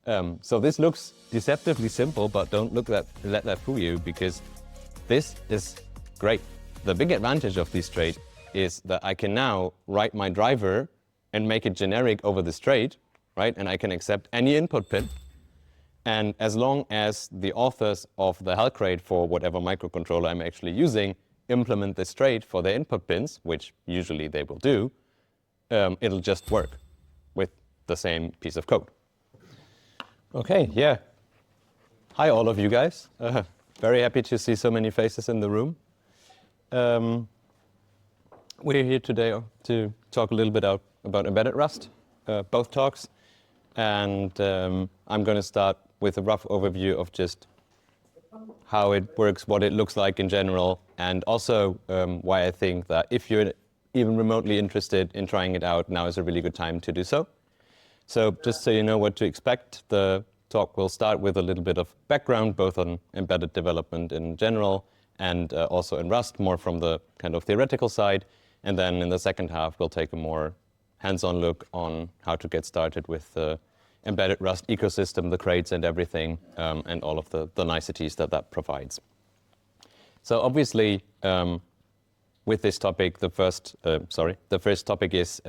So this looks deceptively simple, but don't let that fool you, because this is great. The big advantage of this trait is that I can now write my driver and make it generic over this trait, right? And I can accept any input pin. And as long as the authors of the HAL crate for whatever microcontroller I'm actually using implement this trait for their input pins, which usually they will do, it'll just work with the same piece of code. Okay, yeah. Hi, all of you guys. Very happy to see so many faces in the room. We're here today to talk a little bit about embedded Rust, both talks. And I'm going to start with a rough overview of just how it works, what it looks like in general, and also why I think that if you're even remotely interested in trying it out, now is a really good time to do so. So just so you know what to expect, the talk will start with a little bit of background, both on embedded development in general and also in Rust, more from the kind of theoretical side. And then in the second half, we'll take a more hands-on look on how to get started with the embedded Rust ecosystem, the crates and everything, and all of the niceties that provides. So obviously, with this topic, the first topic is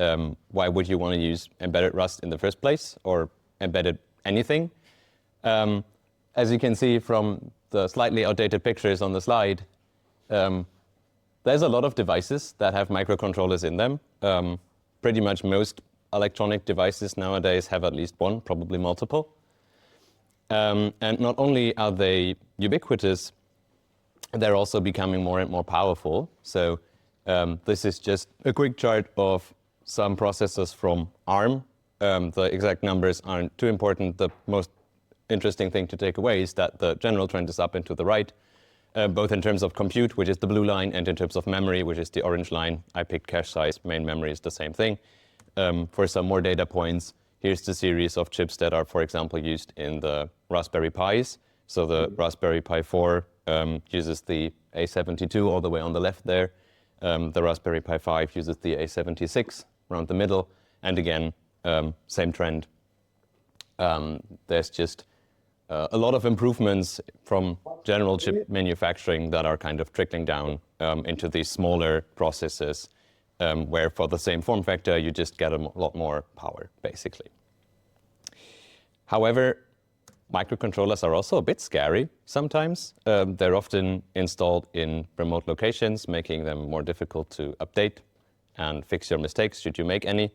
why would you want to use embedded Rust in the first place, or embedded anything? As you can see from the slightly outdated pictures on the slide, there's a lot of devices that have microcontrollers in them. Pretty much most electronic devices nowadays have at least one, probably multiple. And not only are they ubiquitous, they're also becoming more and more powerful. So this is just a quick chart of some processors from ARM. The exact numbers aren't too important. The most interesting thing to take away is that the general trend is up and to the right, both in terms of compute, which is the blue line, and in terms of memory, which is the orange line. I picked cache size. Main memory is the same thing. For some more data points, here's the series of chips that are, for example, used in the Raspberry Pis. So the Raspberry Pi 4 uses the A72 all the way on the left there. The Raspberry Pi 5 uses the A76 around the middle. And again, same trend. There's just a lot of improvements from general chip manufacturing that are kind of trickling down into these smaller processors, where for the same form factor, you just get a lot more power, basically. However, microcontrollers are also a bit scary sometimes. They're often installed in remote locations, making them more difficult to update and fix your mistakes, should you make any.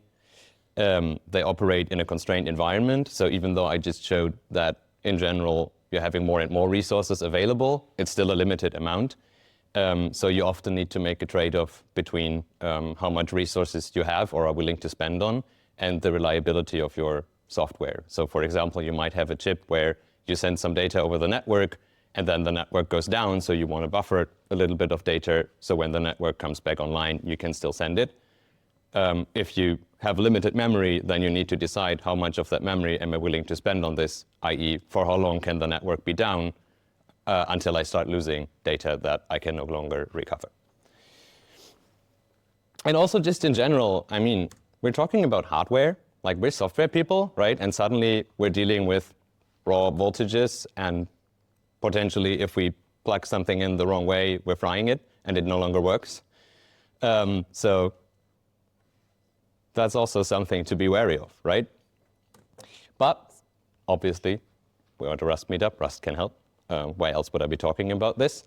They operate in a constrained environment, so even though I just showed that in general you're having more and more resources available, it's still a limited amount. So you often need to make a trade-off between how much resources you have or are willing to spend on and the reliability of your software. So for example, you might have a chip where you send some data over the network and then the network goes down, so you want to buffer a little bit of data so when the network comes back online, you can still send it. If you have limited memory, then you need to decide how much of that memory am I willing to spend on this, i.e. for how long can the network be down until I start losing data that I can no longer recover. And also just in general, I mean, we're talking about hardware, like we're software people, right? And suddenly we're dealing with raw voltages, and potentially if we plug something in the wrong way, we're frying it and it no longer works. So that's also something to be wary of, right? But obviously, we're at a Rust meetup. Rust can help. Why else would I be talking about this?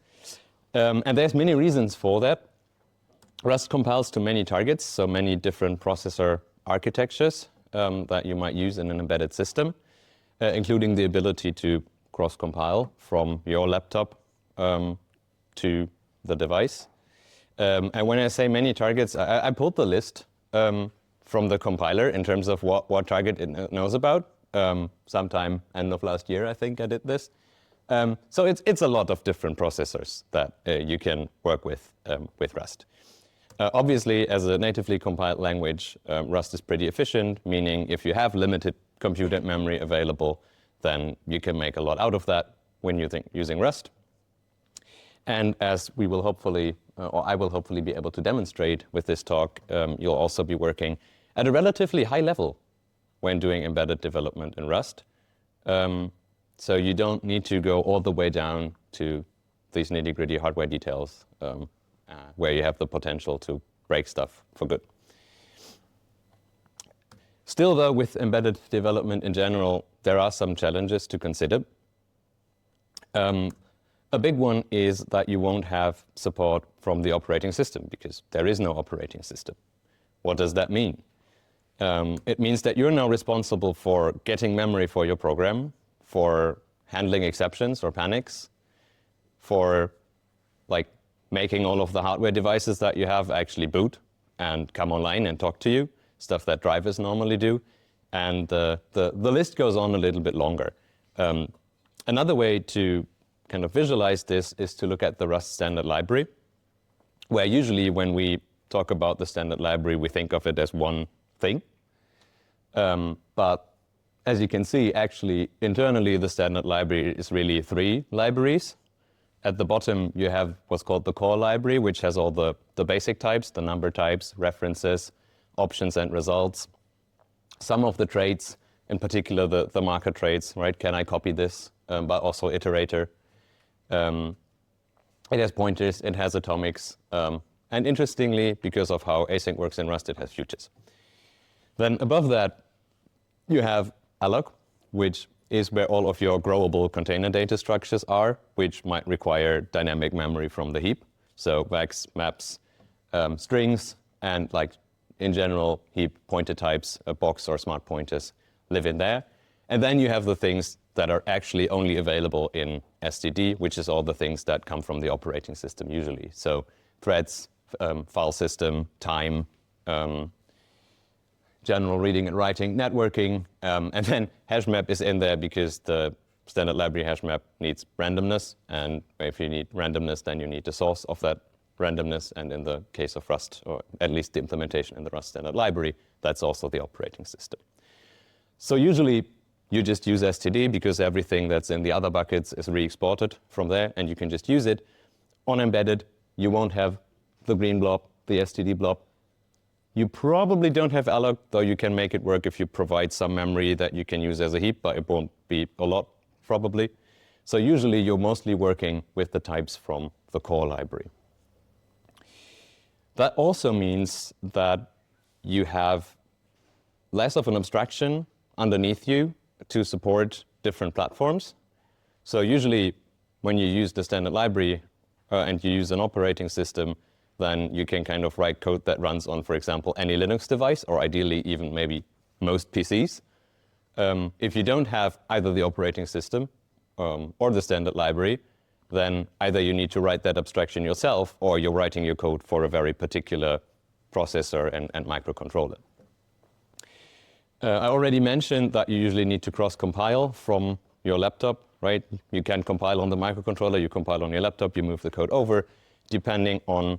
And there's many reasons for that. Rust compiles to many targets, so many different processor architectures that you might use in an embedded system, including the ability to cross-compile from your laptop to the device. And when I say many targets, I pulled the list from the compiler in terms of what target it knows about. Sometime end of last year, I think I did this. So it's a lot of different processors that you can work with Rust. Obviously, as a natively compiled language, Rust is pretty efficient, meaning if you have limited computed memory available, then you can make a lot out of that when using Rust. And as we will hopefully, or I will hopefully be able to demonstrate with this talk, you'll also be working at a relatively high level when doing embedded development in Rust. So you don't need to go all the way down to these nitty-gritty hardware details where you have the potential to break stuff for good. Still, though, with embedded development in general, there are some challenges to consider. A big one is that you won't have support from the operating system because there is no operating system. What does that mean? It means that you're now responsible for getting memory for your program, for handling exceptions or panics, for making all of the hardware devices that you have actually boot and come online and talk to you, stuff that drivers normally do. And the list goes on a little bit longer. Another way to kind of visualize this is to look at the Rust standard library, where usually when we talk about the standard library, we think of it as one thing. But as you can see, actually, internally, the standard library is really 3 libraries. At the bottom, you have what's called the core library, which has all the basic types, the number types, references, options, and results. Some of the traits, in particular the marker traits, right? Can I copy this? But also iterator. It has pointers, it has atomics, and interestingly, because of how async works in Rust, it has futures. Then above that, you have alloc, which is where all of your growable container data structures are, which might require dynamic memory from the heap. So vax, maps, strings, and in general, heap pointer types, box or smart pointers live in there. And then you have the things that are actually only available in STD, which is all the things that come from the operating system usually. So threads, file system, time, general reading and writing, networking, and then hash map is in there because the standard library hash map needs randomness, and if you need randomness, then you need the source of that randomness, and in the case of Rust, or at least the implementation in the Rust standard library, that's also the operating system. So usually you just use STD because everything that's in the other buckets is re-exported from there, and you can just use it. On embedded, you won't have the green blob, the STD blob. You probably don't have alloc, though you can make it work if you provide some memory that you can use as a heap, but it won't be a lot, probably. So usually you're mostly working with the types from the core library. That also means that you have less of an abstraction underneath you to support different platforms. So usually when you use the standard library and you use an operating system, then you can kind of write code that runs on, for example, any Linux device, or ideally even maybe most PCs. If you don't have either the operating system or the standard library, then either you need to write that abstraction yourself, or you're writing your code for a very particular processor and microcontroller. I already mentioned that you usually need to cross-compile from your laptop, right? You can compile on the microcontroller, you compile on your laptop, you move the code over, depending on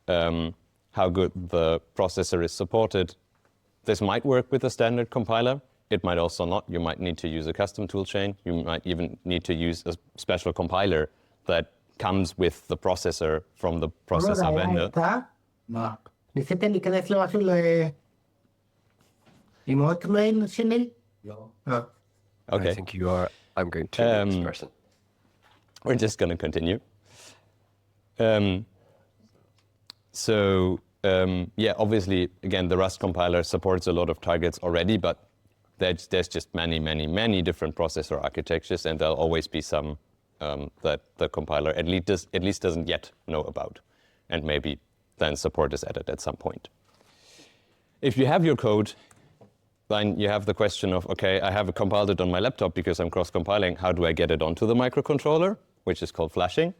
how good the processor is supported. This might work with a standard compiler. It might also not. You might need to use a custom toolchain. You might even need to use a special compiler that comes with the processor from the processor vendor. Okay. I think you are. I'm going to this person. We're just going to continue. Yeah, obviously, again, the Rust compiler supports a lot of targets already, but there's just many different processor architectures, and there'll always be some that the compiler at least doesn't yet know about, and maybe then support is added at some point. If you have your code, then you have the question of, okay, I have compiled it on my laptop because I'm cross-compiling. How do I get it onto the microcontroller, which is called flashing?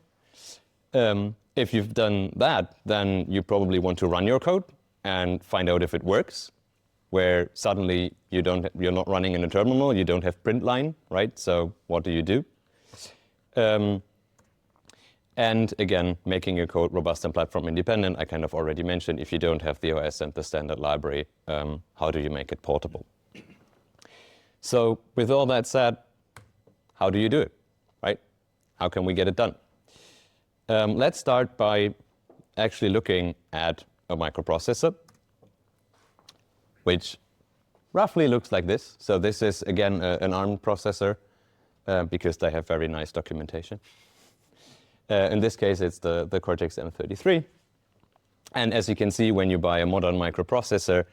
If you've done that, then you probably want to run your code and find out if it works, where suddenly you're not running in a terminal, you don't have print line, right? So what do? And again, making your code robust and platform independent, I kind of already mentioned, if you don't have the OS and the standard library, how do you make it portable? So with all that said, how do you do it, right? How can we get it done? Let's start by actually looking at a microprocessor, which roughly looks like this. So this is, again, an ARM processor because they have very nice documentation. In this case, it's the Cortex M33. And as you can see, when you buy a modern microprocessor,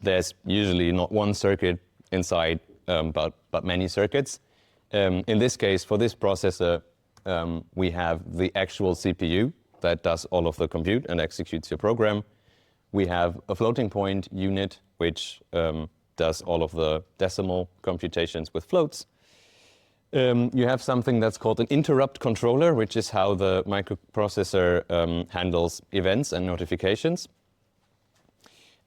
there's usually not one circuit inside, but many circuits. In this case, for this processor, we have the actual CPU that does all of the compute and executes your program. We have a floating point unit, which does all of the decimal computations with floats. You have something that's called an interrupt controller, which is how the microprocessor handles events and notifications.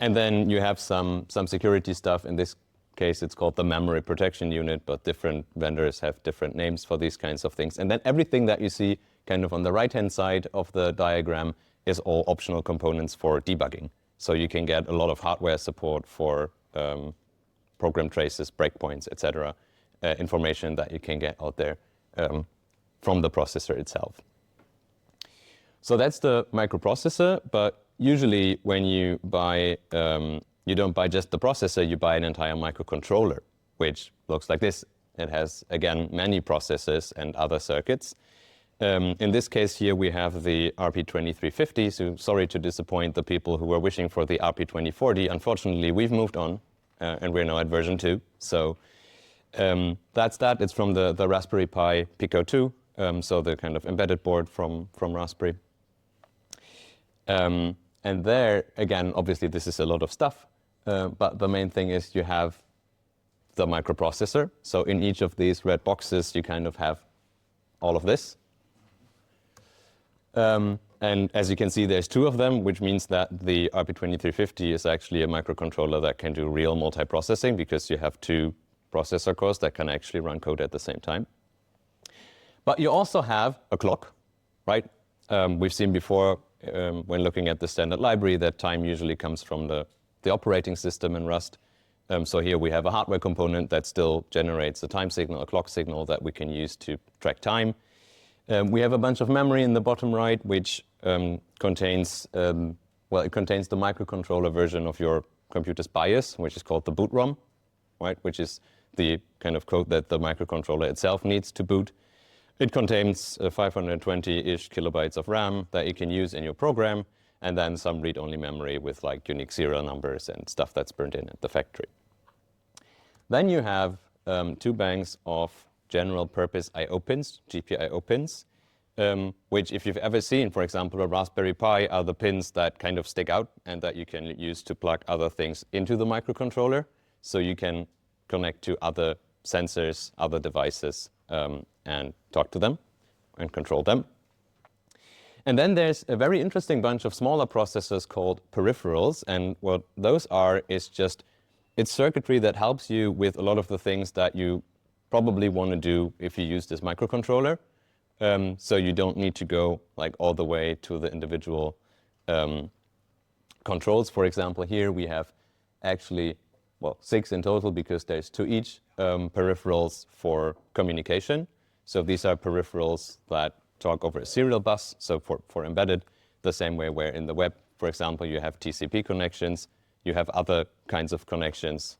And then you have some security stuff. In this case, it's called the memory protection unit, but different vendors have different names for these kinds of things. And then everything that you see kind of on the right-hand side of the diagram is all optional components for debugging. So you can get a lot of hardware support for program traces, breakpoints, etc. Information that you can get out there from the processor itself. So that's the microprocessor, but usually when you buy, you don't buy just the processor, you buy an entire microcontroller, which looks like this. It has, again, many processors and other circuits. In this case here, we have the RP2350, so sorry to disappoint the people who were wishing for the RP2040. Unfortunately, we've moved on, and we're now at version 2. So that's that. It's from the Raspberry Pi Pico 2, so the kind of embedded board from Raspberry. And there, again, obviously this is a lot of stuff, but the main thing is you have the microprocessor. So in each of these red boxes, you kind of have all of this. And as you can see, there's 2 of them, which means that the RP2350 is actually a microcontroller that can do real multiprocessing because you have 2 processor cores that can actually run code at the same time. But you also have a clock, right? We've seen before when looking at the standard library that time usually comes from the operating system in Rust. So here we have a hardware component that still generates a time signal, a clock signal that we can use to track time. We have a bunch of memory in the bottom right, which contains, it contains the microcontroller version of your computer's BIOS, which is called the boot ROM, right? Which is the kind of code that the microcontroller itself needs to boot. It contains 520-ish kilobytes of RAM that you can use in your program, and then some read-only memory with like unique serial numbers and stuff that's burned in at the factory. Then you have 2 banks of general purpose I/O pins, GPIO pins, which if you've ever seen, for example, a Raspberry Pi, are the pins that kind of stick out and that you can use to plug other things into the microcontroller. So you can connect to other sensors, other devices, and talk to them and control them. And then there's a very interesting bunch of smaller processors called peripherals. And what those are is just, it's circuitry that helps you with a lot of the things that you probably want to do if you use this microcontroller. So you don't need to go like all the way to the individual controls. For example, here we have actually, 6 in total because there's 2 each, peripherals for communication. So these are peripherals that talk over a serial bus. So for embedded, the same way where in the web, for example, you have TCP connections, you have other kinds of connections,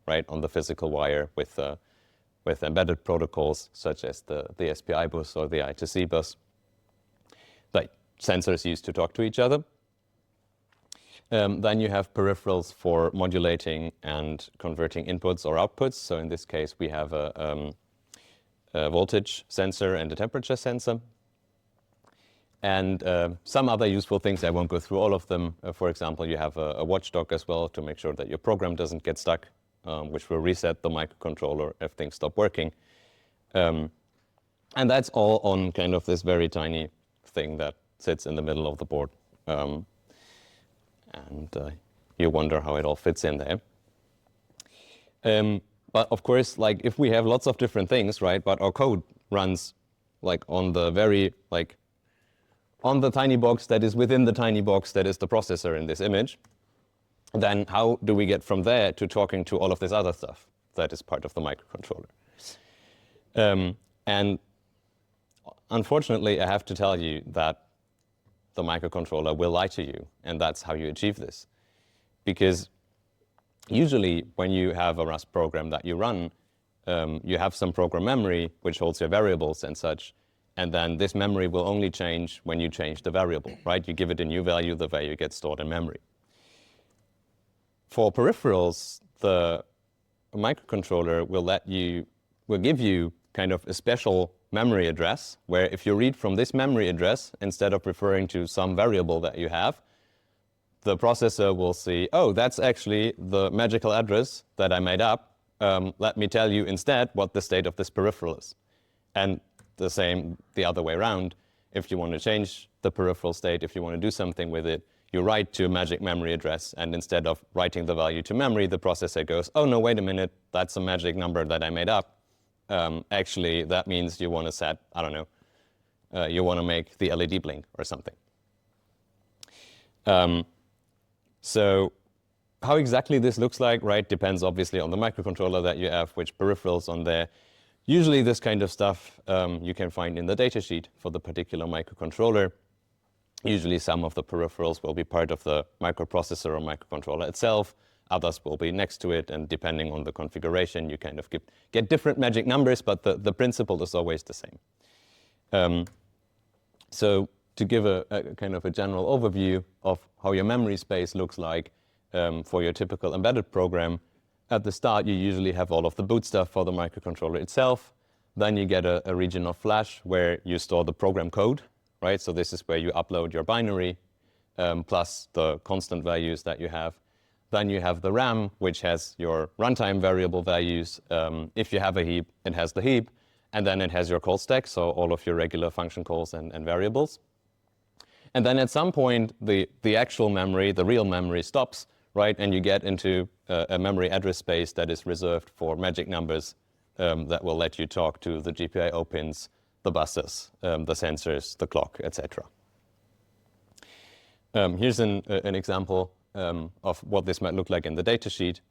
right, on the physical wire with embedded protocols such as the SPI bus or the I2C bus, like sensors used to talk to each other. Then you have peripherals for modulating and converting inputs or outputs. So in this case, we have a voltage sensor and a temperature sensor. And some other useful things, I won't go through all of them. For example, you have a watchdog as well to make sure that your program doesn't get stuck, which will reset the microcontroller if things stop working. And that's all on kind of this very tiny thing that sits in the middle of the board. And you wonder how it all fits in there. But of course, like if we have lots of different things, right, but our code runs like on the very, like on the tiny box that is within the tiny box that is the processor in this image, then how do we get from there to talking to all of this other stuff that is part of the microcontroller? And unfortunately, I have to tell you that the microcontroller will lie to you, and that's how you achieve this. Because Usually, when you have a Rust program that you run, you have some program memory which holds your variables and such, and then this memory will only change when you change the variable, right? You give it a new value, the value gets stored in memory. For peripherals, the microcontroller will give you kind of a special memory address where if you read from this memory address, instead of referring to some variable that you have, the processor will see, oh, that's actually the magical address that I made up. Let me tell you instead what the state of this peripheral is. And the same the other way around. If you want to change the peripheral state, if you want to do something with it, you write to a magic memory address, and instead of writing the value to memory, the processor goes, oh, no, wait a minute, that's a magic number that I made up. Actually, that means you want to set, I don't know, you want to make the LED blink or something. So how exactly this looks like, right, depends obviously on the microcontroller that you have, which peripherals on there. Usually this kind of stuff you can find in the datasheet for the particular microcontroller. Usually some of the peripherals will be part of the microprocessor or microcontroller itself. Others will be next to it, and depending on the configuration, you kind of get different magic numbers, but the principle is always the same. So to give a kind of a general overview of how your memory space looks like for your typical embedded program, at the start you usually have all of the boot stuff for the microcontroller itself. Then you get a region of flash where you store the program code, right? So this is where you upload your binary plus the constant values that you have. Then you have the RAM, which has your runtime variable values. If you have a heap, it has the heap. And then it has your call stack, so all of your regular function calls and variables. And then at some point, the actual memory, the real memory stops, right? And you get into a memory address space that is reserved for magic numbers that will let you talk to the GPIO pins, the buses, the sensors, the clock, etc. Here's an example of what this might look like in the datasheet.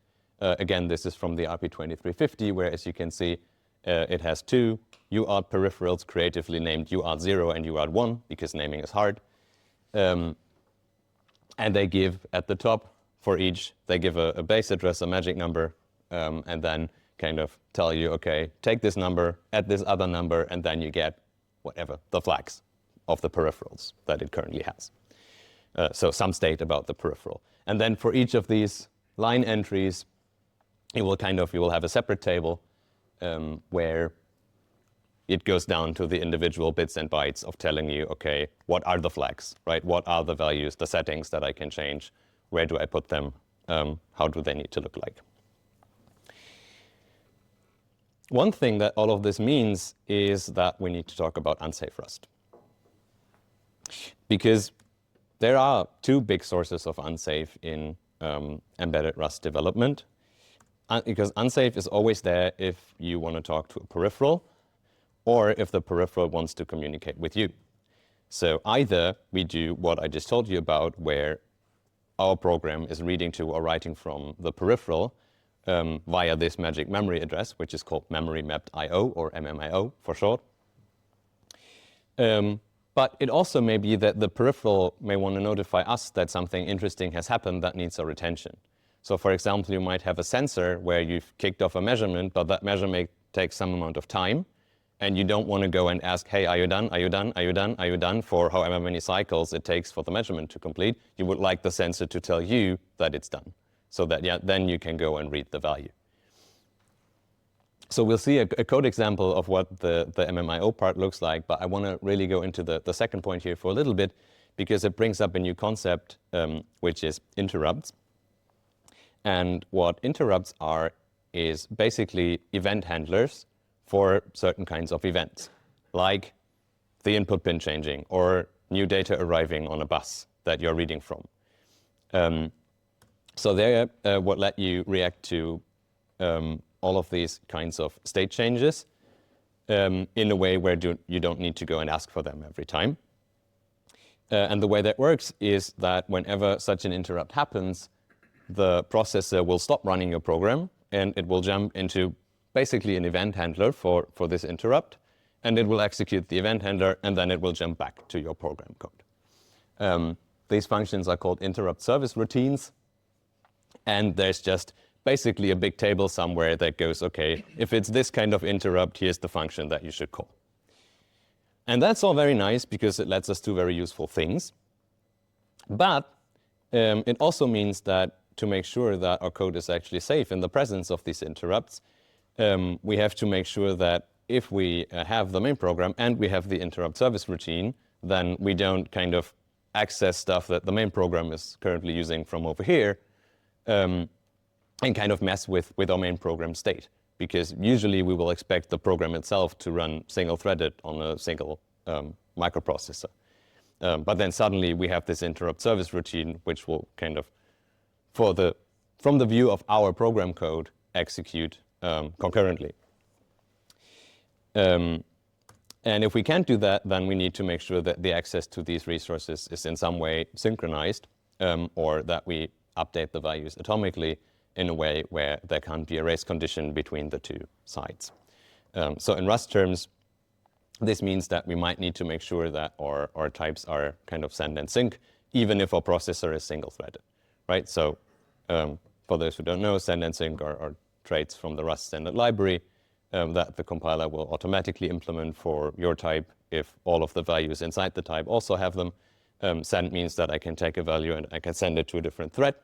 Again, this is from the RP2350, where, as you can see, it has two UART peripherals creatively named UART0 and UART1, because naming is hard. And they give at the top for each, they give a base address, a magic number, and then kind of tell you, okay, take this number, add this other number, and then you get whatever, the flags of the peripherals that it currently has. So some state about the peripheral. And then for each of these line entries, you will have a separate table where it goes down to the individual bits and bytes of telling you, okay, what are the flags, right? What are the values, the settings that I can change? Where do I put them? How do they need to look like? One thing that all of this means is that we need to talk about unsafe Rust. Because there are two big sources of unsafe in embedded Rust development. Because unsafe is always there if you want to talk to a peripheral or if the peripheral wants to communicate with you. So either we do what I just told you about, where our program is reading to or writing from the peripheral via this magic memory address, which is called memory mapped IO, or MMIO for short. But it also may be that the peripheral may want to notify us that something interesting has happened that needs our attention. So for example, you might have a sensor where you've kicked off a measurement, but that measurement takes some amount of time, and you don't want to go and ask, hey, are you done, are you done, are you done, are you done, for however many cycles it takes for the measurement to complete. You would like the sensor to tell you that it's done, so that then you can go and read the value. So we'll see a code example of what the MMIO part looks like, but I want to really go into the second point here for a little bit, because it brings up a new concept, which is interrupts. And what interrupts are is basically event handlers for certain kinds of events, like the input pin changing or new data arriving on a bus that you're reading from. So they would let you react to all of these kinds of state changes in a way where you don't need to go and ask for them every time. And the way that works is that whenever such an interrupt happens, the processor will stop running your program, and it will jump into basically an event handler for this interrupt, and it will execute the event handler, and then it will jump back to your program code. These functions are called interrupt service routines, And there's just basically a big table somewhere that goes, okay, if it's this kind of interrupt, here's the function that you should call. And that's all very nice because it lets us do very useful things. But it also means that to make sure that our code is actually safe in the presence of these interrupts, we have to make sure that if we have the main program and we have the interrupt service routine, then we don't kind of access stuff that the main program is currently using from over here and kind of mess with our main program state. Because usually we will expect the program itself to run single-threaded on a single microprocessor. But then suddenly we have this interrupt service routine, which will kind of, from the view of our program code, execute concurrently. And if we can't do that, then we need to make sure that the access to these resources is in some way synchronized, or that we update the values atomically in a way where there can't be a race condition between the two sides. So in Rust terms, this means that we might need to make sure that our types are kind of send and sync, even if our processor is single-threaded, right? So for those who don't know, send and sync are traits from the Rust standard library that the compiler will automatically implement for your type if all of the values inside the type also have them. Send means that I can take a value and I can send it to a different thread.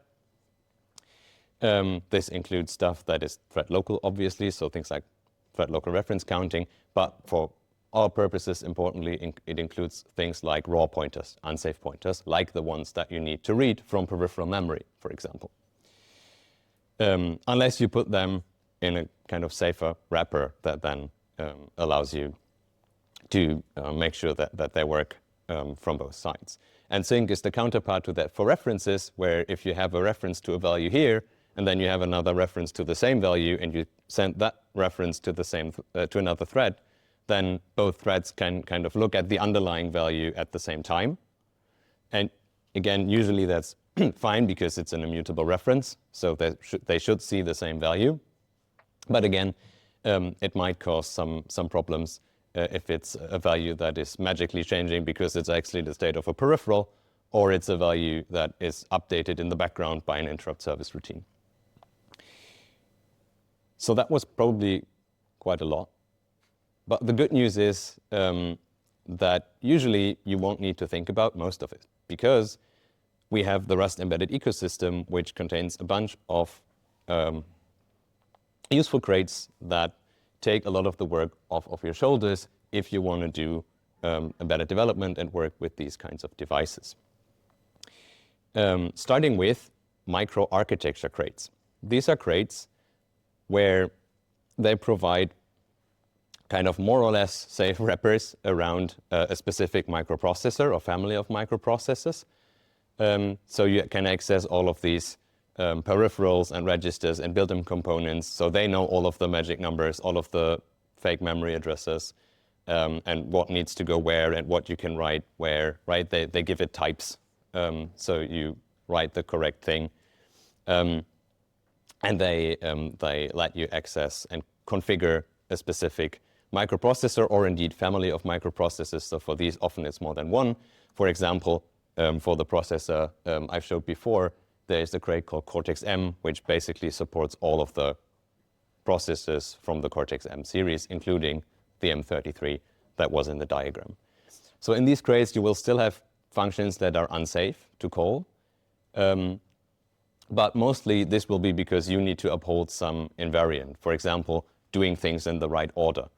This includes stuff that is thread local, obviously, so things like thread local reference counting, but for our purposes, importantly, it includes things like raw pointers, unsafe pointers, like the ones that you need to read from peripheral memory, for example. Unless you put them in a kind of safer wrapper that then allows you to make sure that they work from both sides. And sync is the counterpart to that for references, where if you have a reference to a value here, and then you have another reference to the same value, and you send that reference to the same to another thread, then both threads can kind of look at the underlying value at the same time. And again, usually that's fine because it's an immutable reference, so they should see the same value. But again, it might cause some problems if it's a value that is magically changing because it's actually the state of a peripheral, or it's a value that is updated in the background by an interrupt service routine. So that was probably quite a lot. But the good news is that usually you won't need to think about most of it, because we have the Rust embedded ecosystem, which contains a bunch of useful crates that take a lot of the work off your shoulders if you want to do embedded development and work with these kinds of devices. Starting with microarchitecture crates. These are crates where they provide kind of more or less safe wrappers around a specific microprocessor or family of microprocessors. So you can access all of these peripherals and registers and built-in components, so they know all of the magic numbers, all of the fake memory addresses, and what needs to go where and what you can write where, right? They give it types, so you write the correct thing. And they let you access and configure a specific microprocessor or indeed family of microprocessors. So for these, often it's more than one. For example, for the processor I've showed before, there is a crate called Cortex-M, which basically supports all of the processors from the Cortex-M series, including the M33 that was in the diagram. So in these crates, you will still have functions that are unsafe to call. But mostly this will be because you need to uphold some invariant. For example, doing things in the right order,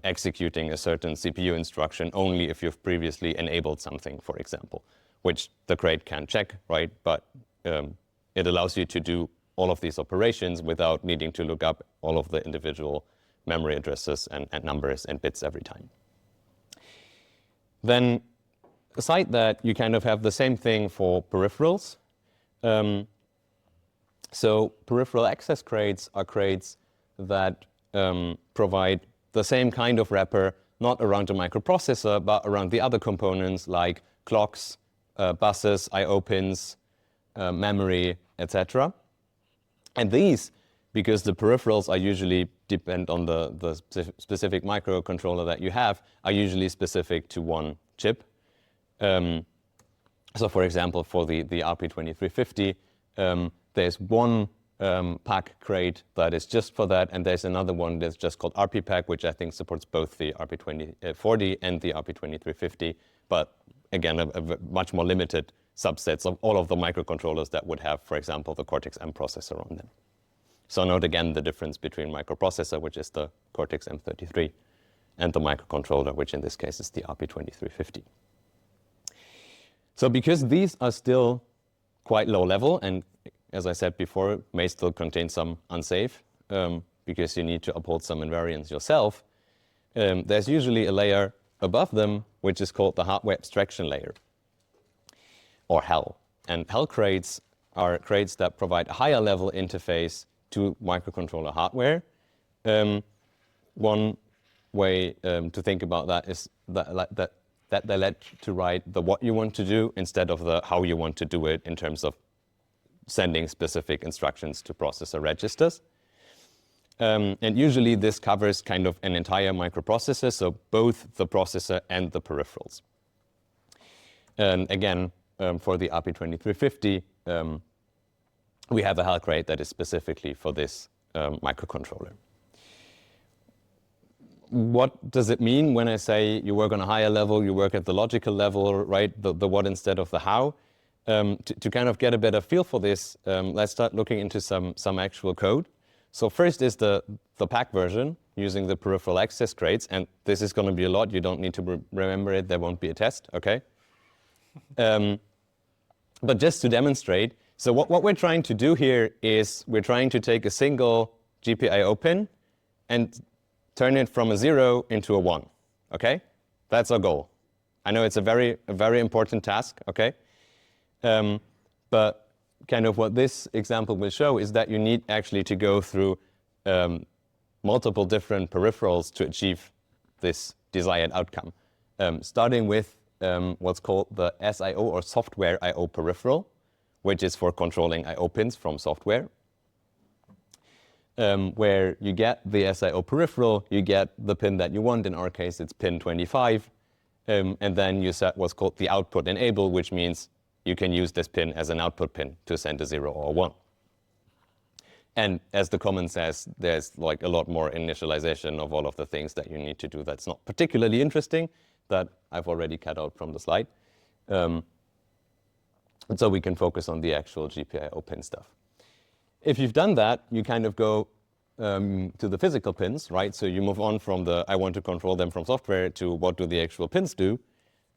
executing a certain CPU instruction only if you've previously enabled something, for example, which the crate can check, right? But it allows you to do all of these operations without needing to look up all of the individual memory addresses and numbers and bits every time. Then, aside that, you kind of have the same thing for peripherals. So peripheral access crates are crates that provide the same kind of wrapper, not around a microprocessor, but around the other components like clocks, buses, I/O pins, memory, etc. And these, because the peripherals are usually depend on the specific microcontroller that you have, are usually specific to one chip. So for example, for the RP2350, there's one pack crate that is just for that, and there's another one that's just called RPPack, which I think supports both the RP2040 and the RP2350, but again, a much more limited subsets of all of the microcontrollers that would have, for example, the Cortex-M processor on them. So note again the difference between microprocessor, which is the Cortex-M33, and the microcontroller, which in this case is the RP2350. So because these are still quite low level, and as I said before, may still contain some unsafe, because you need to uphold some invariants yourself, there's usually a layer above them, which is called the hardware abstraction layer, or HAL. And HAL crates are crates that provide a higher level interface to microcontroller hardware. One way to think about that is that they let to write the what you want to do instead of the how you want to do it in terms of sending specific instructions to processor registers. And usually this covers kind of an entire microprocessor, so both the processor and the peripherals. And again, for the RP2350, we have a HAL crate that is specifically for this microcontroller. What does it mean when I say you work on a higher level, you work at the logical level, right? The what instead of the how? To kind of get a better feel for this, let's start looking into some actual code. So first is the pack version using the peripheral access crates, and this is going to be a lot. You don't need to remember it. There won't be a test, okay? But just to demonstrate, so what we're trying to do here is we're trying to take a single GPIO pin and turn it from a 0 into a 1, okay? That's our goal. I know it's a very important task, okay? But kind of what this example will show is that you need actually to go through multiple different peripherals to achieve this desired outcome. Starting with what's called the SIO or software IO peripheral, which is for controlling IO pins from software. Where you get the SIO peripheral, you get the pin that you want. In our case, it's pin 25. And then you set what's called the output enable, which means you can use this pin as an output pin to send a 0 or a 1. And as the comment says, there's like a lot more initialization of all of the things that you need to do that's not particularly interesting, that I've already cut out from the slide. And so we can focus on the actual GPIO pin stuff. If you've done that, you kind of go to the physical pins, right? So you move on from the I want to control them from software to what do the actual pins do.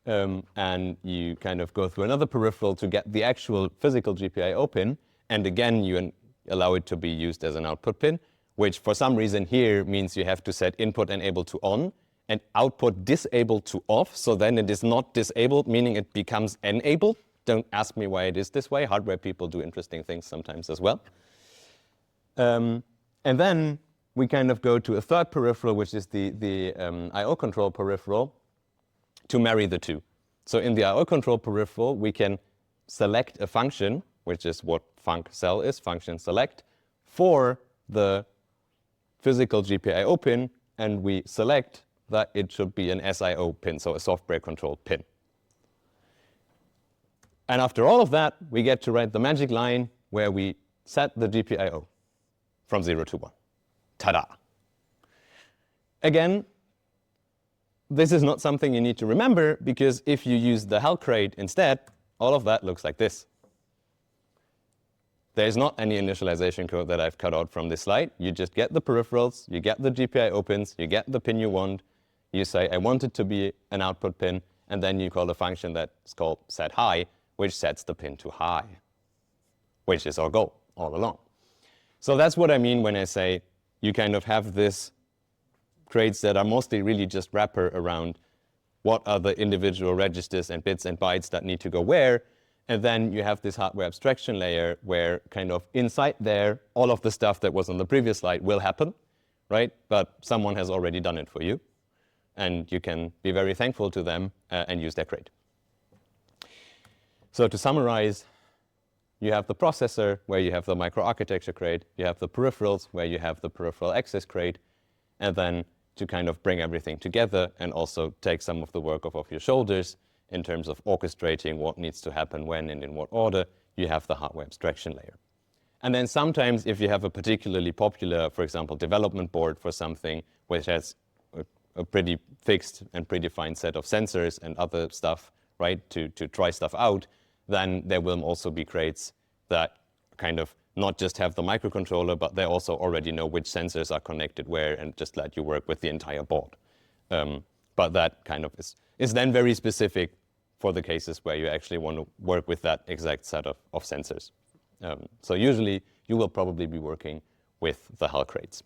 And you kind of go through another peripheral to get the actual physical GPIO pin. And again, you allow it to be used as an output pin, which for some reason here means you have to set input enable to on and output disable to off. So then it is not disabled, meaning it becomes enabled. Don't ask me why it is this way. Hardware people do interesting things sometimes as well. And then we kind of go to a third peripheral, which is the I/O control peripheral, to marry the two. So in the I/O control peripheral, we can select a function, which is what func_cell is, function select, for the physical GPIO pin, and we select that it should be an SIO pin, so a software-controlled pin. And after all of that, we get to write the magic line where we set the GPIO from 0 to 1. Ta-da! Again, this is not something you need to remember, because if you use the HAL crate instead, all of that looks like this. There's not any initialization code that I've cut out from this slide. You just get the peripherals, you get the GPIO pins, you get the pin you want, you say, I want it to be an output pin, and then you call a function that's called setHigh, which sets the pin to high, which is our goal all along. So that's what I mean when I say you kind of have this crates that are mostly really just wrapper around what are the individual registers and bits and bytes that need to go where, and then you have this hardware abstraction layer where kind of inside there, all of the stuff that was on the previous slide will happen, right? But someone has already done it for you, and you can be very thankful to them and use their crate. So to summarize, you have the processor where you have the microarchitecture crate, you have the peripherals where you have the peripheral access crate, and then to kind of bring everything together and also take some of the work off of your shoulders in terms of orchestrating what needs to happen when and in what order, you have the hardware abstraction layer. And then sometimes if you have a particularly popular, for example, development board for something which has a pretty fixed and predefined set of sensors and other stuff, right, to try stuff out, then there will also be crates that kind of not just have the microcontroller, but they also already know which sensors are connected where and just let you work with the entire board. But that kind of is then very specific for the cases where you actually want to work with that exact set of sensors. So usually you will probably be working with the HAL crates.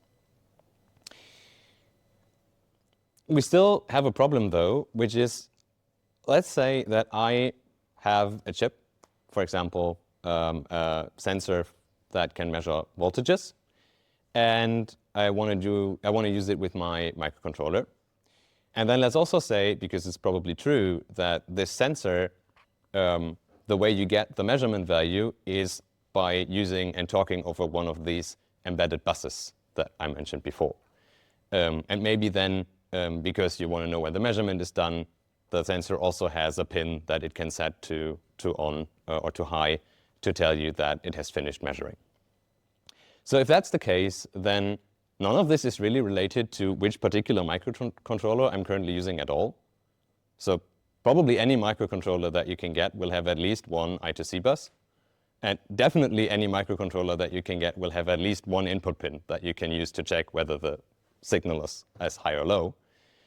We still have a problem though, which is, let's say that I have a chip, for example, a sensor that can measure voltages, and I want to use it with my microcontroller. And then let's also say, because it's probably true, that this sensor, the way you get the measurement value is by using and talking over one of these embedded buses that I mentioned before. And maybe then, because you want to know when the measurement is done, the sensor also has a pin that it can set to on or to high to tell you that it has finished measuring. So if that's the case, then none of this is really related to which particular microcontroller I'm currently using at all. So probably any microcontroller that you can get will have at least one I2C bus. And definitely any microcontroller that you can get will have at least one input pin that you can use to check whether the signal is high or low.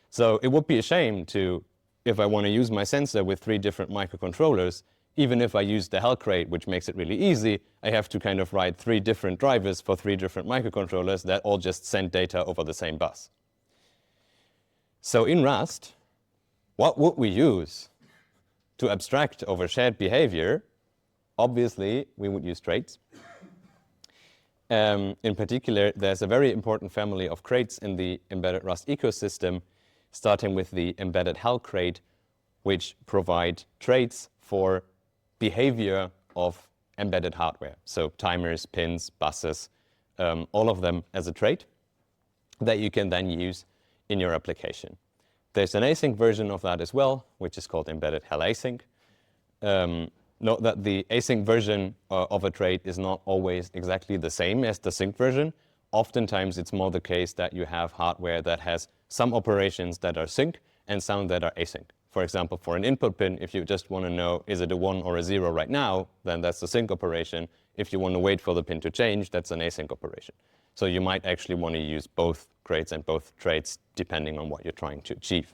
So it would be a shame to, if I want to use my sensor with 3 different microcontrollers, even if I use the HAL crate, which makes it really easy, I have to kind of write 3 different drivers for 3 different microcontrollers that all just send data over the same bus. So in Rust, what would we use to abstract over shared behavior? Obviously, we would use traits. In particular, there's a very important family of crates in the embedded Rust ecosystem, starting with the embedded HAL crate, which provide traits for behavior of embedded hardware. So timers, pins, buses, all of them as a trait that you can then use in your application. There's an async version of that as well, which is called Embedded HAL Async. Note that the async version of a trait is not always exactly the same as the sync version. Oftentimes, it's more the case that you have hardware that has some operations that are sync and some that are async. For example, for an input pin, if you just want to know, is it a 1 or a 0 right now, then that's a sync operation. If you want to wait for the pin to change, that's an async operation. So you might actually want to use both crates and both traits depending on what you're trying to achieve.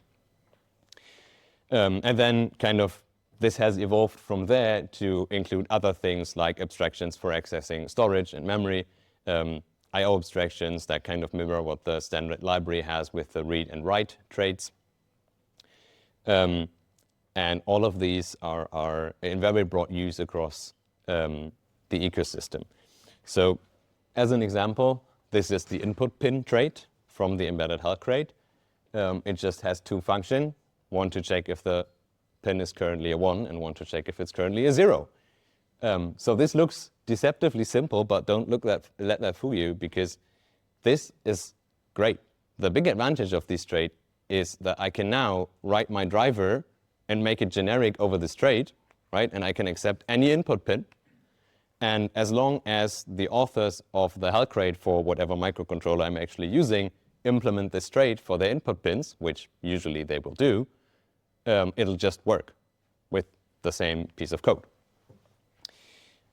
And then kind of this has evolved from there to include other things like abstractions for accessing storage and memory, I/O abstractions that kind of mirror what the standard library has with the read and write traits. And all of these are in very broad use across the ecosystem. So as an example, this is the input pin trait from the embedded HAL crate. It just has 2 functions, one to check if the pin is currently a 1 and one to check if it's currently a 0. So this looks deceptively simple, but don't let that fool you, because this is great. The big advantage of this trait is that I can now write my driver and make it generic over this trait, right? And I can accept any input pin. And as long as the authors of the HAL crate for whatever microcontroller I'm actually using implement this trait for their input pins, which usually they will do, it'll just work with the same piece of code.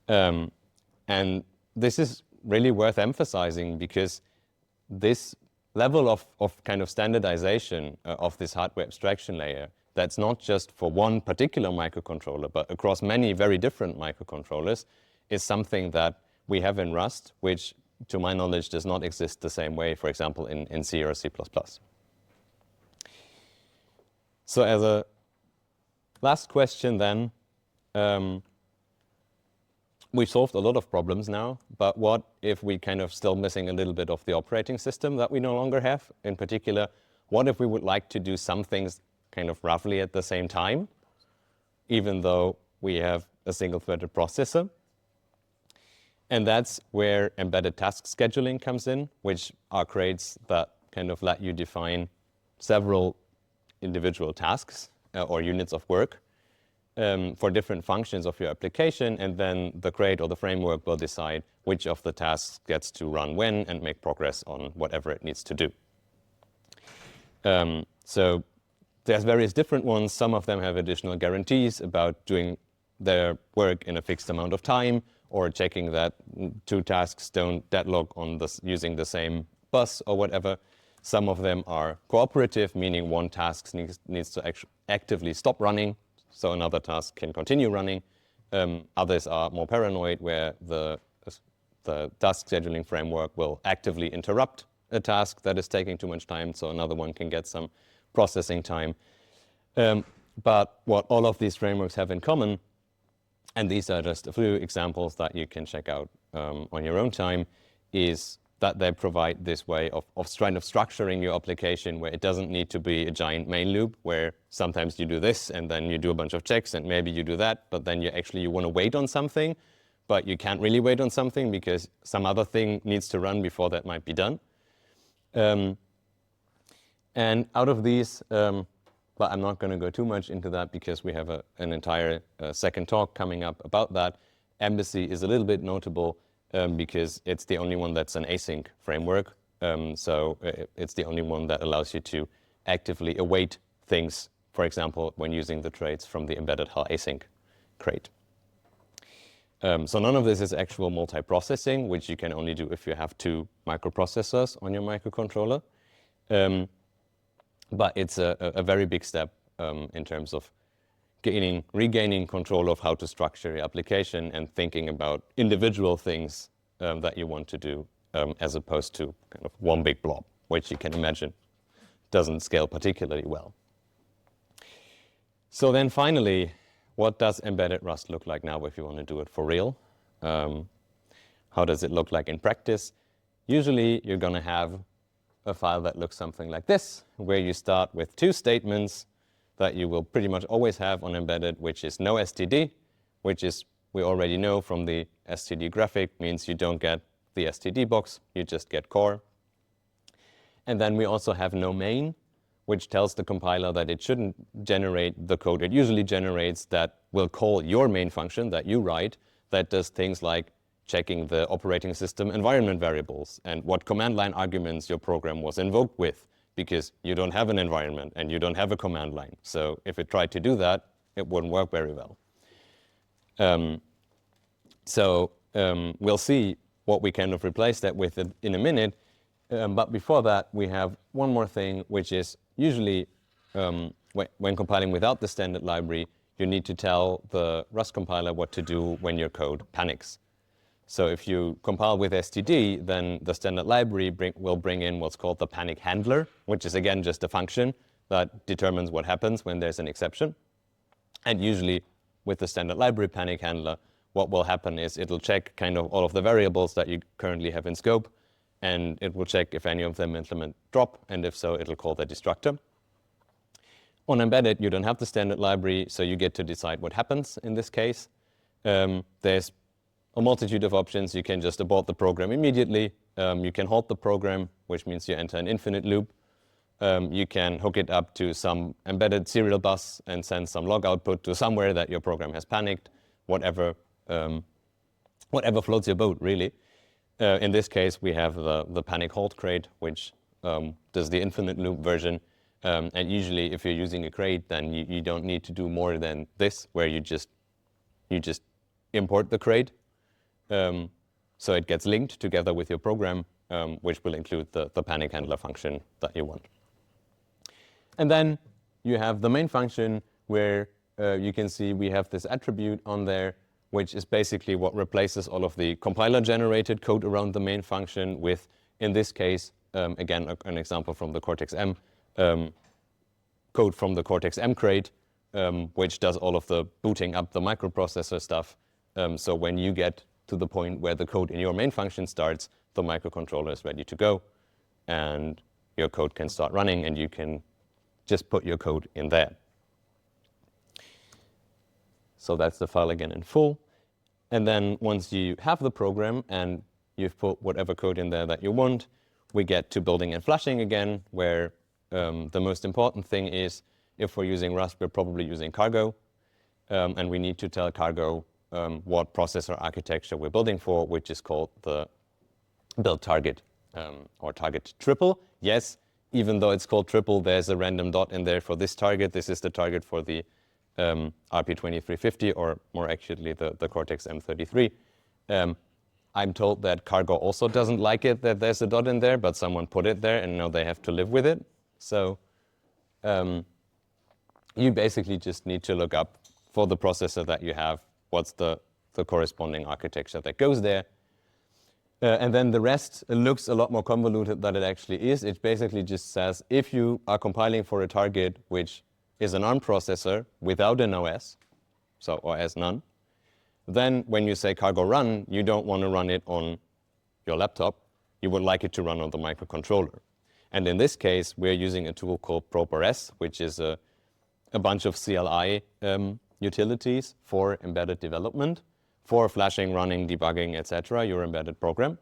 And this is really worth emphasizing, because this level of kind of standardization of this hardware abstraction layer, that's not just for one particular microcontroller, but across many very different microcontrollers, is something that we have in Rust, which, to my knowledge, does not exist the same way, for example, in C or C++. So as a last question then, we've solved a lot of problems now, but what if we kind of still missing a little bit of the operating system that we no longer have? In particular, what if we would like to do some things kind of roughly at the same time, even though we have a single-threaded processor? And that's where embedded task scheduling comes in, which are crates that kind of let you define several individual tasks or units of work for different functions of your application, and then the crate or the framework will decide which of the tasks gets to run when and make progress on whatever it needs to do. So there's various different ones. Some of them have additional guarantees about doing their work in a fixed amount of time, or checking that two tasks don't deadlock on using the same bus or whatever. Some of them are cooperative, meaning one task needs to actively stop running, so another task can continue running. Others are more paranoid, where the task scheduling framework will actively interrupt a task that is taking too much time, so another one can get some processing time. But what all of these frameworks have in common, and these are just a few examples that you can check out on your own time, is that they provide this way of kind of structuring your application, where it doesn't need to be a giant main loop, where sometimes you do this and then you do a bunch of checks and maybe you do that, but then you want to wait on something, but you can't really wait on something because some other thing needs to run before that might be done. And out of these, but I'm not going to go too much into that because we have an entire second talk coming up about that. Embassy is a little bit notable because it's the only one that's an async framework. So it's the only one that allows you to actively await things, for example, when using the traits from the Embedded HAL Async crate. So none of this is actual multiprocessing, which you can only do if you have two microprocessors on your microcontroller. But it's a very big step in terms of regaining control of how to structure your application and thinking about individual things that you want to do, as opposed to kind of one big blob, which you can imagine doesn't scale particularly well. So then finally, what does embedded Rust look like now if you want to do it for real? How does it look like in practice? Usually you're going to have a file that looks something like this, where you start with two statements that you will pretty much always have on embedded, which is no std, which is, we already know from the std graphic, means you don't get the std box, you just get core. And then we also have no main, which tells the compiler that it shouldn't generate the code it usually generates that will call your main function that you write, that does things like checking the operating system environment variables and what command line arguments your program was invoked with, because you don't have an environment and you don't have a command line. So if it tried to do that, it wouldn't work very well. We'll see what we kind of replace that with in a minute. But before that, we have one more thing, which is usually when compiling without the standard library, you need to tell the Rust compiler what to do when your code panics. So if you compile with std, then the standard library will bring in what's called the panic handler, which is again just a function that determines what happens when there's an exception. And usually with the standard library panic handler, what will happen is it'll check kind of all of the variables that you currently have in scope, and it will check if any of them implement drop, and if so, it'll call the destructor. On embedded, you don't have the standard library, so you get to decide what happens in this case. There's a multitude of options. You can just abort the program immediately. You can halt the program, which means you enter an infinite loop. You can hook it up to some embedded serial bus and send some log output to somewhere that your program has panicked, whatever floats your boat, really. In this case, we have the panic halt crate, which does the infinite loop version. And usually, if you're using a crate, then you don't need to do more than this, where you just import the crate. So it gets linked together with your program, which will include the panic handler function that you want. And then you have the main function, where you can see we have this attribute on there, which is basically what replaces all of the compiler-generated code around the main function with, in this case, again, an example from the Cortex-M, code from the Cortex-M crate, which does all of the booting up the microprocessor stuff. So when you get to the point where the code in your main function starts, the microcontroller is ready to go, and your code can start running, and you can just put your code in there. So that's the file again in full. And then once you have the program and you've put whatever code in there that you want, we get to building and flushing again, where the most important thing is, if we're using Rust, we're probably using cargo. and we need to tell cargo what processor architecture we're building for, which is called the build target or target triple. Yes, even though it's called triple, there's a random dot in there for this target. This is the target for the RP2350, or more accurately, the Cortex M33. I'm told that cargo also doesn't like it that there's a dot in there, but someone put it there and now they have to live with it. So you basically just need to look up for the processor that you have, what's the corresponding architecture that goes there. And then the rest looks a lot more convoluted than it actually is. It basically just says if you are compiling for a target which is an ARM processor without an OS, so OS none, then when you say cargo run, you don't want to run it on your laptop. You would like it to run on the microcontroller. And in this case, we're using a tool called ProPRS, which is a bunch of CLI utilities for embedded development, for flashing, running, debugging, etc., your embedded program.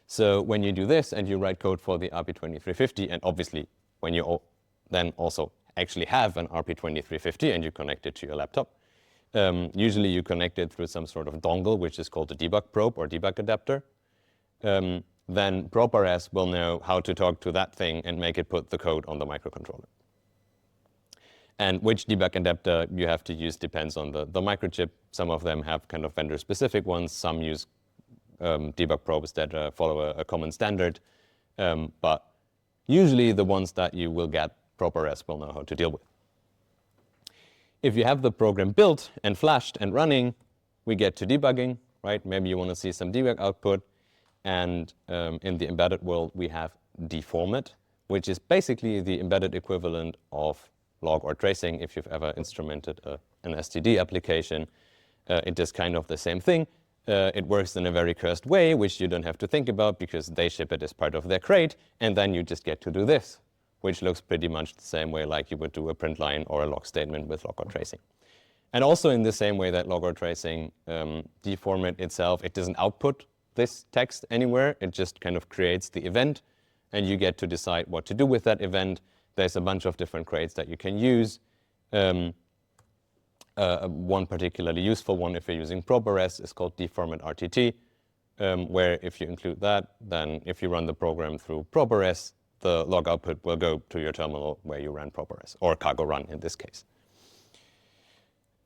So when you do this and you write code for the RP2350, and obviously when you then also actually have an RP2350 and you connect it to your laptop, usually you connect it through some sort of dongle, which is called a debug probe or debug adapter. Then ProPRS will know how to talk to that thing and make it put the code on the microcontroller. And which debug adapter you have to use depends on the microchip. Some of them have kind of vendor-specific ones. Some use debug probes that follow a common standard. But usually the ones that you will get, ProPRS will know how to deal with. If you have the program built and flashed and running, we get to debugging, right? Maybe you want to see some debug output. And in the embedded world, we have defmt, which is basically the embedded equivalent of log or tracing. If you've ever instrumented an STD application, it does kind of the same thing. It works in a very cursed way, which you don't have to think about because they ship it as part of their crate, and then you just get to do this, which looks pretty much the same way like you would do a print line or a log statement with log or tracing. And also in the same way that log or tracing deformat itself, it doesn't output this text anywhere. It just kind of creates the event, and you get to decide what to do with that event. There's a bunch of different crates that you can use. One particularly useful one, if you're using ProPRS, is called deformat RTT, where if you include that, then if you run the program through ProPRS, the log output will go to your terminal where you ran ProPRS, or cargo run in this case.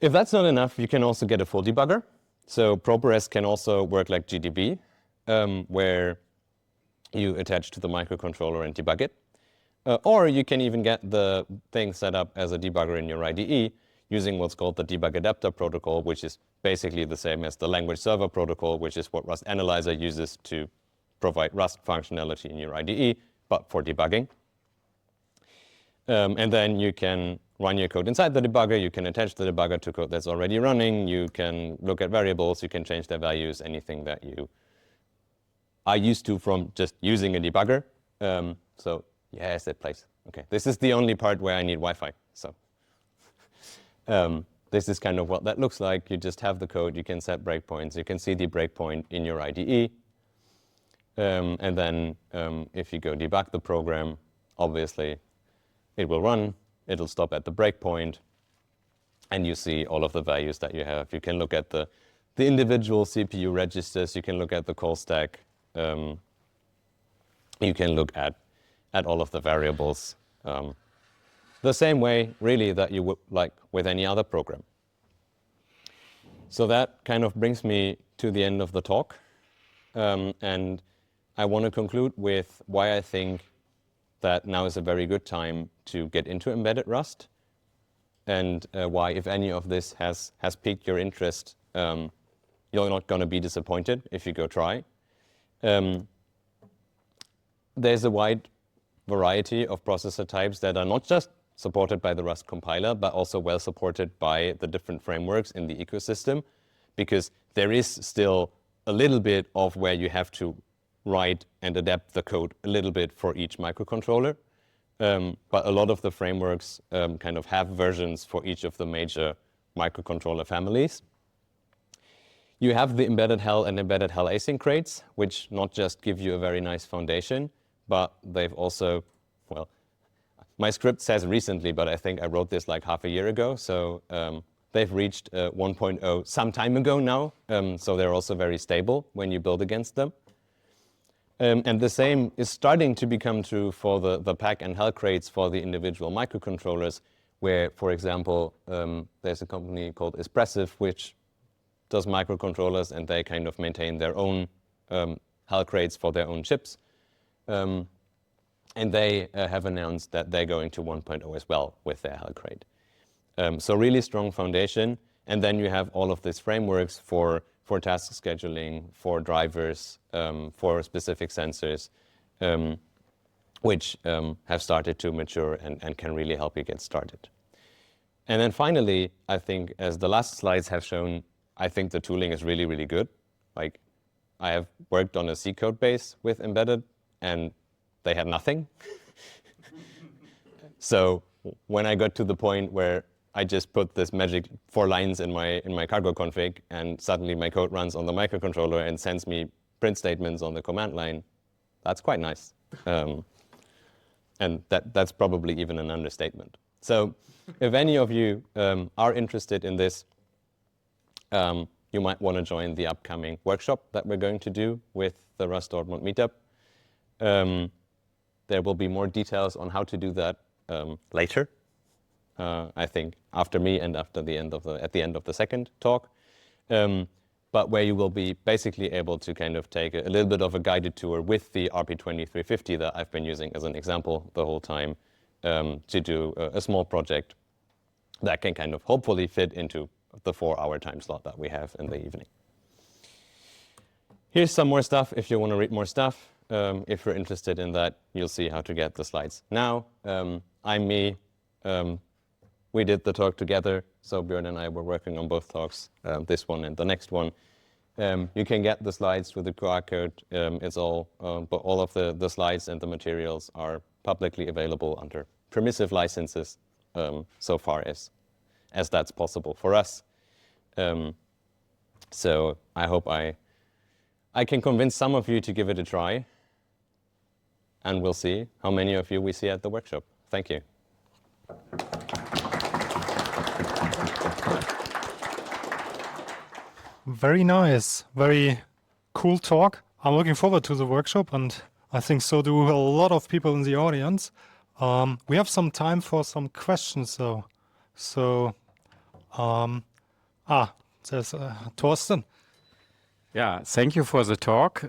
If that's not enough, you can also get a full debugger. So ProPRS can also work like GDB, where you attach to the microcontroller and debug it. Or you can even get the thing set up as a debugger in your IDE using what's called the debug adapter protocol, which is basically the same as the language server protocol, which is what Rust Analyzer uses to provide Rust functionality in your IDE, but for debugging. And then you can run your code inside the debugger. You can attach the debugger to code that's already running. You can look at variables. You can change their values, anything that you are used to from just using a debugger. So yes, that plays. Okay, this is the only part where I need Wi-Fi. So this is kind of what that looks like. You just have the code. You can set breakpoints. You can see the breakpoint in your IDE. And then if you go debug the program, obviously it will run. It'll stop at the breakpoint. And you see all of the values that you have. You can look at the individual CPU registers. You can look at the call stack. You can look at all of the variables the same way, really, that you would like with any other program. So that kind of brings me to the end of the talk. And I want to conclude with why I think that now is a very good time to get into embedded Rust, and why, if any of this has piqued your interest, you're not going to be disappointed if you go try. There's a wide variety of processor types that are not just supported by the Rust compiler, but also well supported by the different frameworks in the ecosystem, because there is still a little bit of where you have to write and adapt the code a little bit for each microcontroller. But a lot of the frameworks kind of have versions for each of the major microcontroller families. You have the Embedded HAL and Embedded HAL Async crates, which not just give you a very nice foundation, but they've also, well, my script says recently, but I think I wrote this like half a year ago. So they've reached 1.0 some time ago now, so they're also very stable when you build against them. And the same is starting to become true for the pack and HAL crates for the individual microcontrollers, where, for example, there's a company called Espressif, which does microcontrollers, and they kind of maintain their own HAL crates for their own chips. And they have announced that they're going to 1.0 as well with their HAL crate. So really strong foundation. And then you have all of these frameworks for task scheduling, for drivers, for specific sensors, which have started to mature and can really help you get started. And then finally, I think, as the last slides have shown, I think the tooling is really, really good. Like, I have worked on a C code base with Embedded, and they had nothing. So when I got to the point where I just put this magic 4 lines in my cargo config, and suddenly my code runs on the microcontroller and sends me print statements on the command line, that's quite nice. And that's probably even an understatement. So if any of you are interested in this, you might want to join the upcoming workshop that we're going to do with the Rust Dortmund meetup. There will be more details on how to do that later. I think after me and at the end of the second talk, but where you will be basically able to kind of take a little bit of a guided tour with the RP2350 that I've been using as an example the whole time, to do a small project that can kind of hopefully fit into the 4-hour time slot that we have in the evening. Here's some more stuff if you want to read more stuff. If you're interested in that, you'll see how to get the slides. Now, I'm me. We did the talk together, so Björn and I were working on both talks, this one and the next one. You can get the slides with the QR code. It's all, but all of the slides and the materials are publicly available under permissive licenses, so far as that's possible for us. So I hope I can convince some of you to give it a try, and we'll see how many of you we see at the workshop. Thank you. Very nice, very cool talk. I'm looking forward to the workshop, and I think so do a lot of people in the audience. We have some time for some questions, though. So, there's Thorsten. Yeah, thank you for the talk.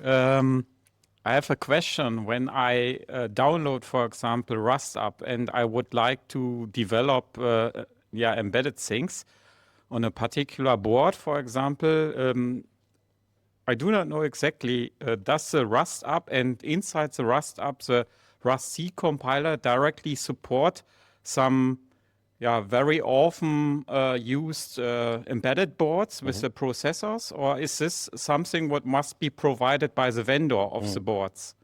I have a question. When I download, for example, Rust up, and I would like to develop embedded things on a particular board, for example, I do not know exactly, does the Rust up and inside the Rust up, the rustc compiler directly support some very often used embedded boards with the processors, or is this something what must be provided by the vendor of the boards?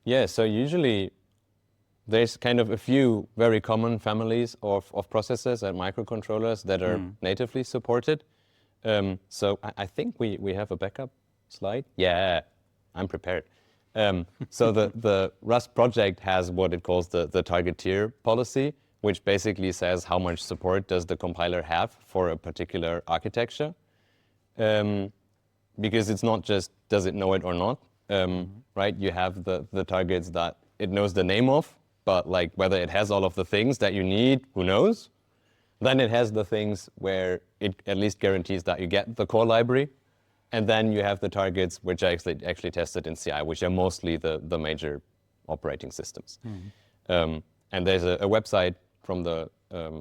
Yeah, so usually there's kind of a few very common families of processors and microcontrollers that are natively supported. So I think we have a backup slide. Yeah, I'm prepared. So the Rust project has what it calls the target tier policy, which basically says how much support does the compiler have for a particular architecture. Because it's not just does it know it or not, right? You have the targets that it knows the name of, but like whether it has all of the things that you need, who knows? Then it has the things where it at least guarantees that you get the core library. And then you have the targets which are actually tested in CI, which are mostly the major operating systems. And there's a website from the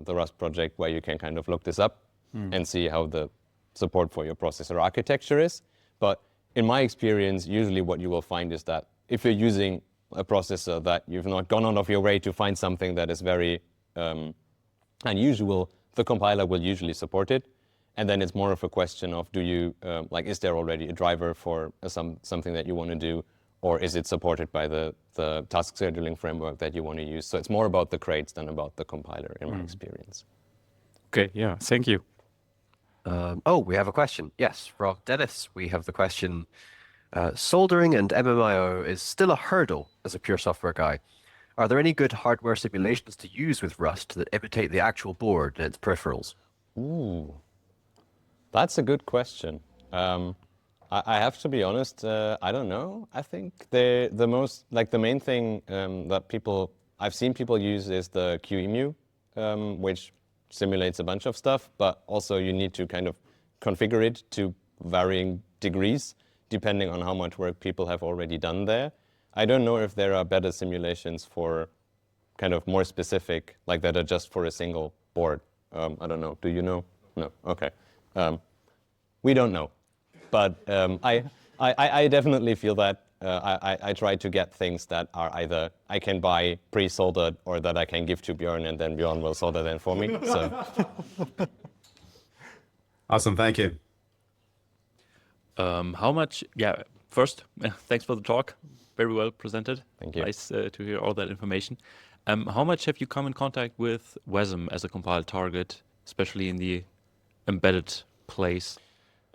Rust project where you can kind of look this up and see how the support for your processor architecture is. But in my experience, usually what you will find is that if you're using a processor that you've not gone out of your way to find something that is very unusual, the compiler will usually support it. And then it's more of a question of do you, is there already a driver for something that you want to do, or is it supported by the task scheduling framework that you want to use? So it's more about the crates than about the compiler in my experience. Okay, yeah, thank you. We have a question. Yes, from Dennis, we have the question. Soldering and MMIO is still a hurdle as a pure software guy. Are there any good hardware simulations to use with Rust that imitate the actual board and its peripherals? Ooh, that's a good question. I have to be honest. I don't know. I think the main thing that I've seen people use is the QEMU, which simulates a bunch of stuff, but also you need to kind of configure it to varying degrees depending on how much work people have already done there. I don't know if there are better simulations for kind of more specific, like that are just for a single board. I don't know. Do you know? No. Okay. We don't know. But I definitely feel that I try to get things that are either I can buy pre-soldered or that I can give to Björn and then Björn will solder them for me. So. Awesome, thank you. How much, first, thanks for the talk. Very well presented. Thank you. Nice to hear all that information. How much have you come in contact with WASM as a compiled target, especially in the embedded place?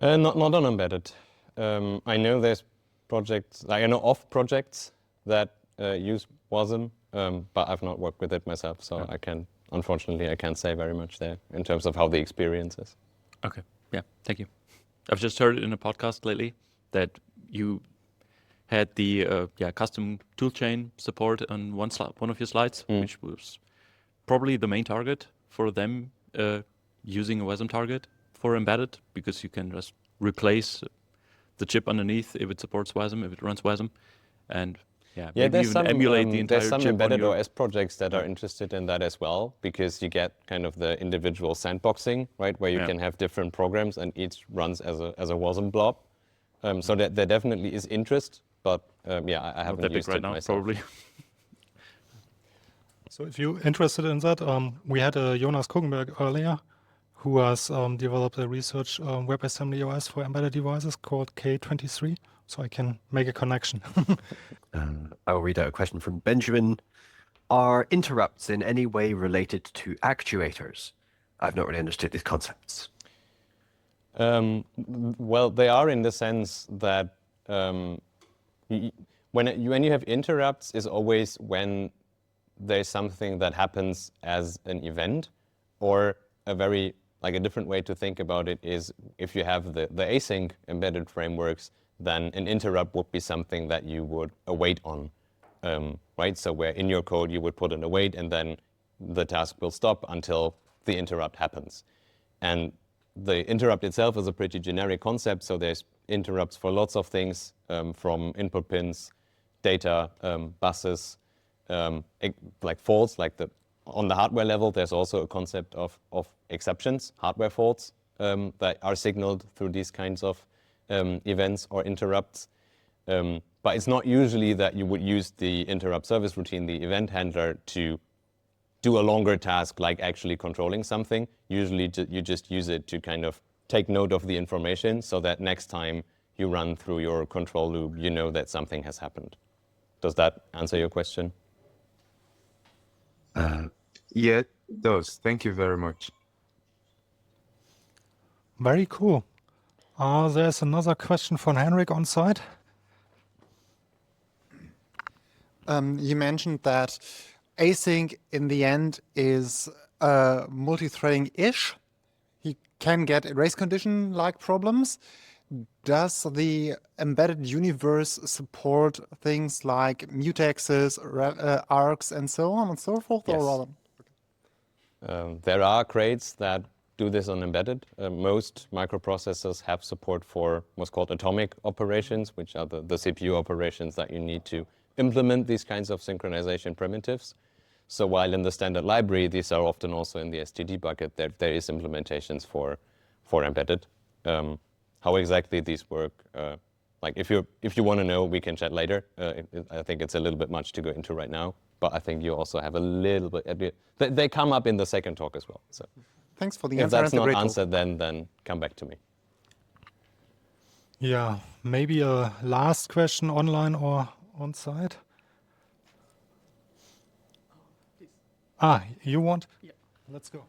Not on embedded. I know there's projects, I know of projects that use WASM, but I've not worked with it myself, so unfortunately, I can't say very much there in terms of how the experience is. Okay, yeah, thank you. I've just heard it in a podcast lately that you had the custom toolchain support on one of your slides, which was probably the main target for them using a WASM target for embedded, because you can just replace the chip underneath if it supports WASM, if it runs WASM, and maybe even emulate the entire chip. There's some chip embedded on your... OS projects that are interested in that as well, because you get kind of the individual sandboxing, right, where you can have different programs and each runs as a WASM blob. So there definitely is interest, but I haven't used it myself. Probably. So if you're interested in that, we had Jonas Kuchenberg earlier, who has developed a research WebAssembly OS for embedded devices called K23, so I can make a connection. I'll read out a question from Benjamin. Are interrupts in any way related to actuators? I've not really understood these concepts. Well, they are in the sense that when you have interrupts is always when there's something that happens as an event, or a different way to think about it is if you have the async embedded frameworks, then an interrupt would be something that you would await on, right? So where in your code you would put an await and then the task will stop until the interrupt happens. And the interrupt itself is a pretty generic concept, so there's interrupts for lots of things, from input pins, data, buses, like faults, on the hardware level, there's also a concept of exceptions, hardware faults that are signaled through these kinds of events or interrupts. But it's not usually that you would use the interrupt service routine, the event handler, to do a longer task like actually controlling something. Usually you just use it to kind of take note of the information so that next time you run through your control loop, you know that something has happened. Does that answer your question? Yeah, it does. Thank you very much. Very cool. There's another question from Henrik on site. You mentioned that async in the end is multi-threading-ish. You can get race condition-like problems. Does the embedded universe support things like mutexes, arcs, and so on and so forth? Yes. Or rather? There are crates that do this on embedded. Most microprocessors have support for what's called atomic operations, which are the CPU operations that you need to implement these kinds of synchronization primitives. So while in the standard library, these are often also in the STD bucket, there is implementations for embedded. How exactly these work, like if you want to know, we can chat later. I think it's a little bit much to go into right now, but I think you also have a little bit. They come up in the second talk as well. So Thanks for the if answer. that's not answered, then come back to me. Yeah, maybe a last question online or on site. You want? Yeah. Let's go.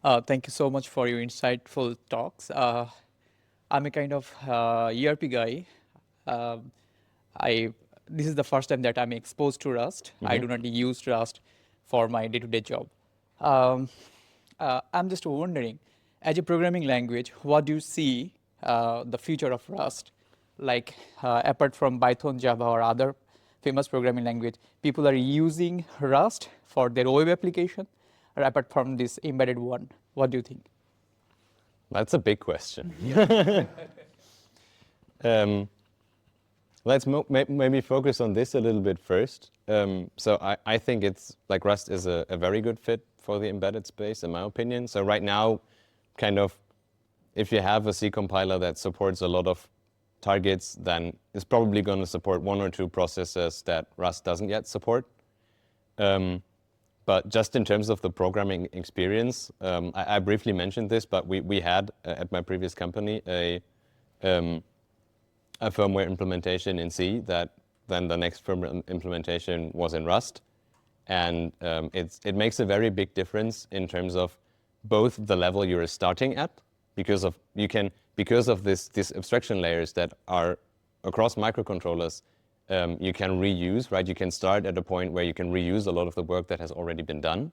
Thank you so much for your insightful talks. I'm a kind of ERP guy. This is the first time that I'm exposed to Rust. I do not use Rust for my day-to-day job. I'm just wondering, as a programming language, what do you see the future of Rust? Like apart from Python, Java, or other famous programming language, people are using Rust for their web application, or apart from this embedded one? What do you think? That's a big question. Let's maybe focus on this a little bit first. So I think it's like Rust is a very good fit for the embedded space, in my opinion. So right now, kind of, if you have a C compiler that supports a lot of targets, then it's probably going to support one or two processors that Rust doesn't yet support. But just in terms of the programming experience, I briefly mentioned this, but we had at my previous company a firmware implementation in C that then the next firmware implementation was in Rust. And it makes a very big difference in terms of both the level you're starting at, because of this abstraction layers that are across microcontrollers, you can reuse, right? You can start at a point where you can reuse a lot of the work that has already been done.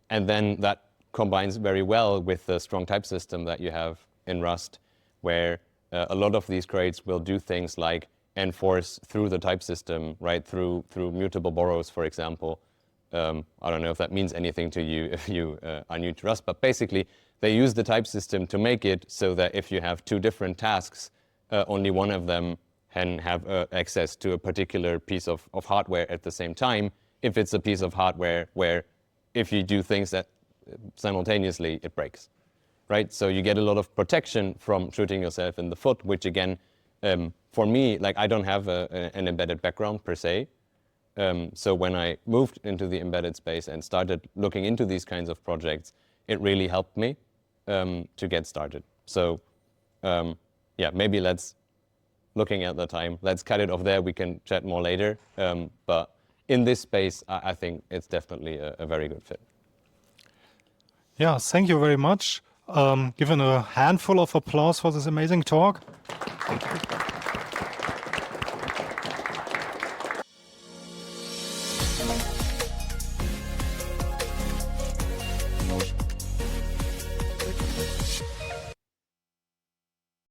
And then that combines very well with the strong type system that you have in Rust, where a lot of these crates will do things like enforce through the type system, right? Through mutable borrows, for example. I don't know if that means anything to you if you are new to Rust, but basically they use the type system to make it so that if you have two different tasks, only one of them can have access to a particular piece of hardware at the same time, if it's a piece of hardware where if you do things that simultaneously, it breaks, right? So you get a lot of protection from shooting yourself in the foot, which again, for me, like I don't have an embedded background per se. So when I moved into the embedded space and started looking into these kinds of projects, it really helped me to get started. So yeah, maybe looking at the time, let's cut it off there. We can chat more later. But in this space, I think it's definitely a very good fit. Yeah, thank you very much. Given a handful of applause for this amazing talk.